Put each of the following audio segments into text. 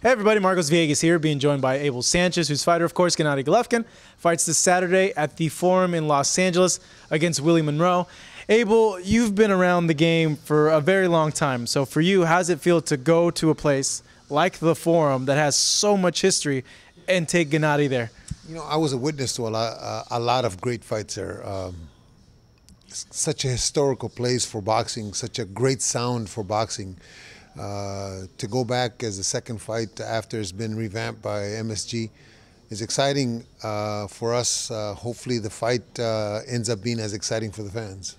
Hey everybody, Marcos Villegas here, being joined by Abel Sanchez, whose fighter, of course, Gennady Golovkin, fights this Saturday at the Forum in Los Angeles against Willie Monroe. Abel, you've been around the game for a very long time, so for you, how does it feel to go to a place like the Forum that has so much history and take Gennady there? You know, I was a witness to a lot of great fights there. Such a historical place for boxing, such a great sound for boxing. To go back as a second fight after it's been revamped by MSG is exciting for us. Hopefully the fight ends up being as exciting for the fans.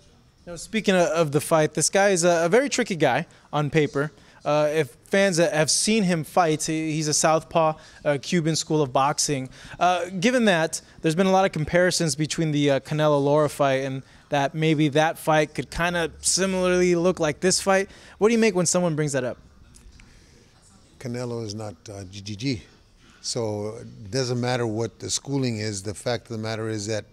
Now, speaking of the fight, this guy is a very tricky guy on paper. If fans have seen him fight, he's a southpaw, Cuban school of boxing. Given that, there's been a lot of comparisons between the Canelo-Lara fight and that maybe that fight could kind of similarly look like this fight. What do you make when someone brings that up? Canelo is not GGG. So it doesn't matter what the schooling is. The fact of the matter is that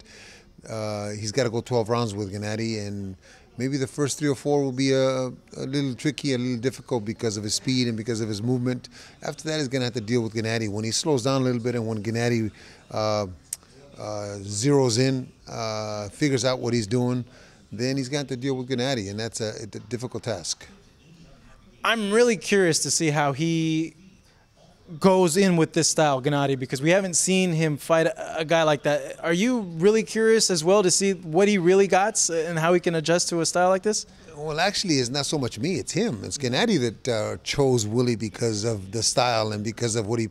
he's got to go 12 rounds with Gennady, and maybe the first 3 or 4 will be a little tricky, a little difficult because of his speed and because of his movement. After that, he's going to have to deal with Gennady. When he slows down a little bit and when Gennady zeroes in, figures out what he's doing, then he's got to deal with Gennady, and that's a difficult task. I'm really curious to see how he goes in with this style, Gennady, because we haven't seen him fight a guy like that. Are you really curious as well to see what he really got and how he can adjust to a style like this? Well, actually, it's not so much me, it's him. It's Gennady that chose Willie because of the style and because of what he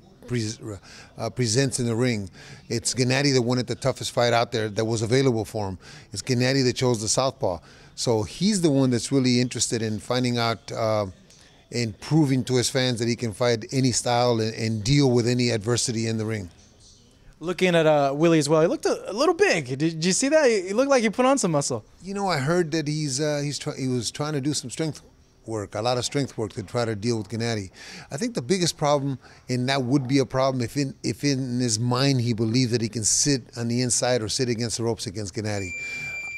presents in the ring. It's Gennady that wanted the toughest fight out there that was available for him. It's Gennady that chose the southpaw. So he's the one that's really interested in finding out and proving to his fans that he can fight any style and deal with any adversity in the ring. Looking at Willie as well, he looked a little big. Did you see that? He looked like he put on some muscle. You know, I heard that he was trying to do some strength work, a lot of strength work to try to deal with Gennady. I think the biggest problem, and that would be a problem if in his mind he believed that he can sit on the inside or sit against the ropes against Gennady.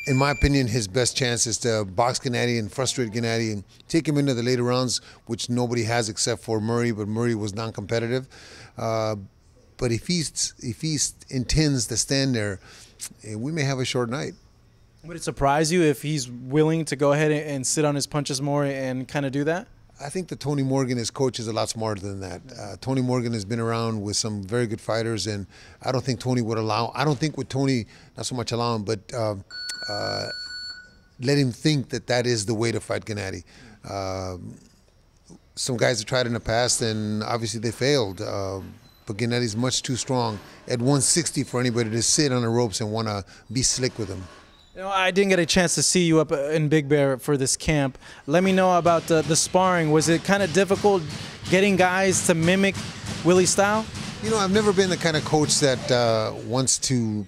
In my opinion, his best chance is to box Gennady and frustrate Gennady and take him into the later rounds, which nobody has except for Murray, but Murray was non-competitive. But if he intends to stand there, we may have a short night. Would it surprise you if he's willing to go ahead and sit on his punches more and kind of do that? I think that Tony Morgan, his coach, is a lot smarter than that. Tony Morgan has been around with some very good fighters, and I don't think Tony would allow. I don't think with Tony, not so much allow him, but let him think that that is the way to fight Gennady. Some guys have tried in the past, and obviously they failed. But Gennady's much too strong at 160 for anybody to sit on the ropes and want to be slick with him. You know, I didn't get a chance to see you up in Big Bear for this camp. Let me know about the sparring. Was it kind of difficult getting guys to mimic Willie's style? You know, I've never been the kind of coach that wants to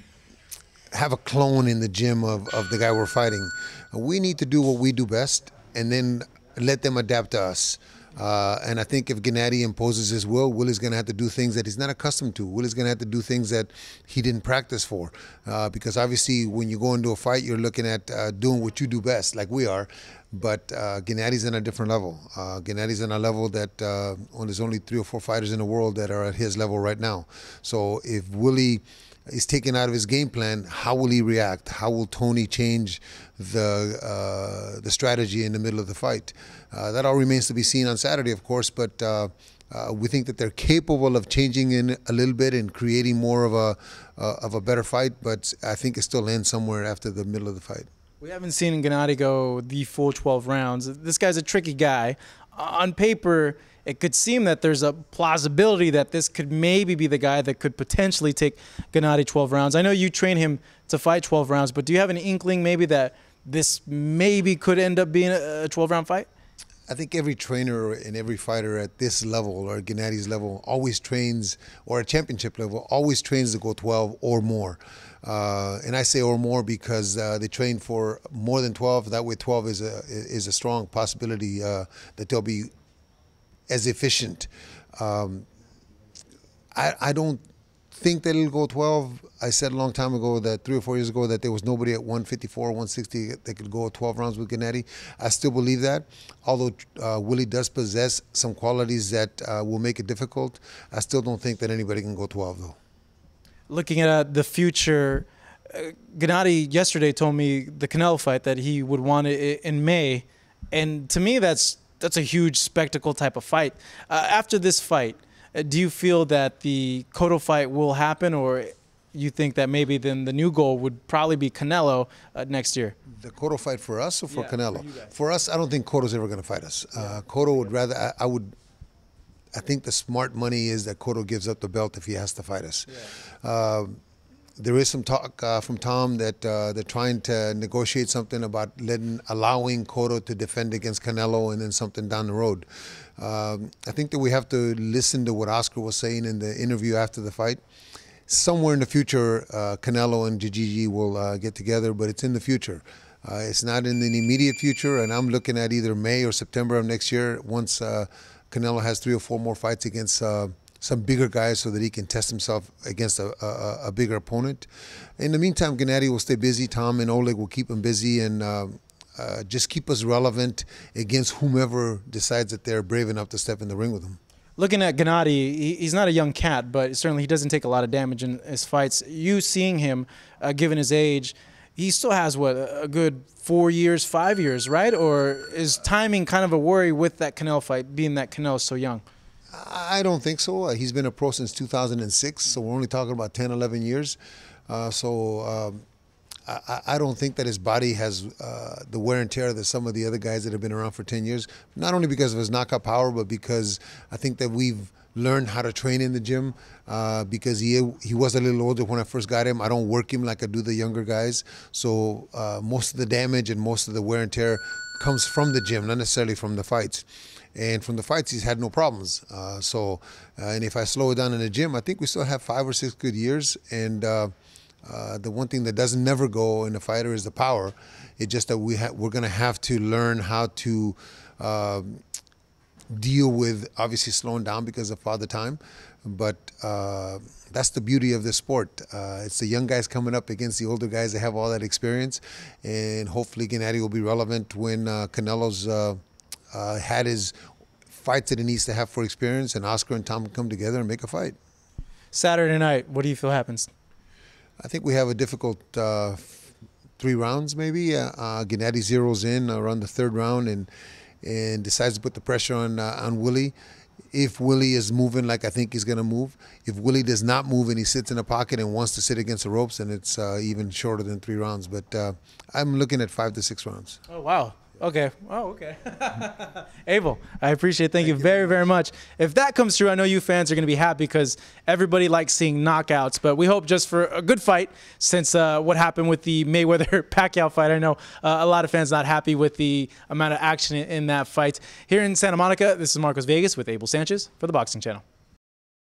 have a clone in the gym of the guy we're fighting. We need to do what we do best and then let them adapt to us. And I think if Gennady imposes his will, Willie's going to have to do things that he's not accustomed to. Willie's going to have to do things that he didn't practice for. Because obviously when you go into a fight, you're looking at doing what you do best, like we are. But Gennady's on a different level. Gennady's on a level that there's only 3 or 4 fighters in the world that are at his level right now. So if Willie is taken out of his game plan, how will he react? How will Tony change the strategy in the middle of the fight? That all remains to be seen on Saturday, of course, but we think that they're capable of changing in a little bit and creating more of a better fight, but I think it still ends somewhere after the middle of the fight. We haven't seen Gennady go the full 12 rounds. This guy's a tricky guy. On paper, it could seem that there's a plausibility that this could maybe be the guy that could potentially take Gennady 12 rounds. I know you train him to fight 12 rounds, but do you have an inkling maybe that this maybe could end up being a 12-round fight? I think every trainer and every fighter at this level or at Gennady's level always trains, or at championship level, always trains to go 12 or more. And I say or more because they train for more than 12. That way 12 is a strong possibility that they'll be as efficient. I don't think that it'll go 12. I said a long time ago, that 3 or 4 years ago, that there was nobody at 154, 160 that could go 12 rounds with Gennady. I still believe that. Although Willie does possess some qualities that will make it difficult, I still don't think that anybody can go 12, though. Looking at the future, Gennady yesterday told me the Canelo fight that he would want it in May, and to me that's a huge spectacle type of fight. After this fight, do you feel that the Cotto fight will happen, or you think that maybe then the new goal would probably be Canelo next year? The Cotto fight for us or for Canelo? For us, I don't think Cotto's ever going to fight us. Cotto would rather, I think the smart money is that Cotto gives up the belt if he has to fight us. There is some talk from Tom that they're trying to negotiate something about allowing Cotto to defend against Canelo and then something down the road. I think that we have to listen to what Oscar was saying in the interview after the fight. Somewhere in the future, Canelo and vsGGG will get together, but it's in the future. It's not in the immediate future, and I'm looking at either May or September of next year once Canelo has 3 or 4 more fights against some bigger guys so that he can test himself against a bigger opponent. In the meantime, Gennady will stay busy. Tom and Oleg will keep him busy and just keep us relevant against whomever decides that they're brave enough to step in the ring with him. Looking at Gennady, he's not a young cat, but certainly he doesn't take a lot of damage in his fights. You seeing him, given his age, he still has, what, a good 4 years, 5 years, right? Or is timing kind of a worry with that Canelo fight, being that Canelo's so young? I don't think so. He's been a pro since 2006, so we're only talking about 10, 11 years. I don't think that his body has the wear and tear that some of the other guys that have been around for 10 years, not only because of his knockout power, but because I think that we've learned how to train in the gym because he was a little older when I first got him. I don't work him like I do the younger guys. So most of the damage and most of the wear and tear comes from the gym, not necessarily from the fights. And from the fights, he's had no problems. And if I slow it down in the gym, I think we still have 5 or 6 good years. And the one thing that doesn't never go in a fighter is the power. It's just that we're going to have to learn how to deal with obviously slowing down because of Father Time. But that's the beauty of this sport. It's the young guys coming up against the older guys that have all that experience. And hopefully Gennady will be relevant when Canelo's had his fights that he needs to have for experience, and Oscar and Tom come together and make a fight. Saturday night, what do you feel happens? I think we have a difficult 3 rounds maybe. Gennady zeroes in around the 3rd round and decides to put the pressure on Willie. If Willie is moving like I think he's going to move. If Willie does not move and he sits in a pocket and wants to sit against the ropes, then it's even shorter than 3 rounds. But I'm looking at 5 to 6 rounds. Oh, wow. Okay. Oh, okay. Abel, I appreciate it. Thank you very, very much. If that comes true, I know you fans are going to be happy because everybody likes seeing knockouts. But we hope just for a good fight since what happened with the Mayweather-Pacquiao fight. I know a lot of fans not happy with the amount of action in that fight. Here in Santa Monica, this is Marcos Vegas with Abel Sanchez for the Boxing Channel.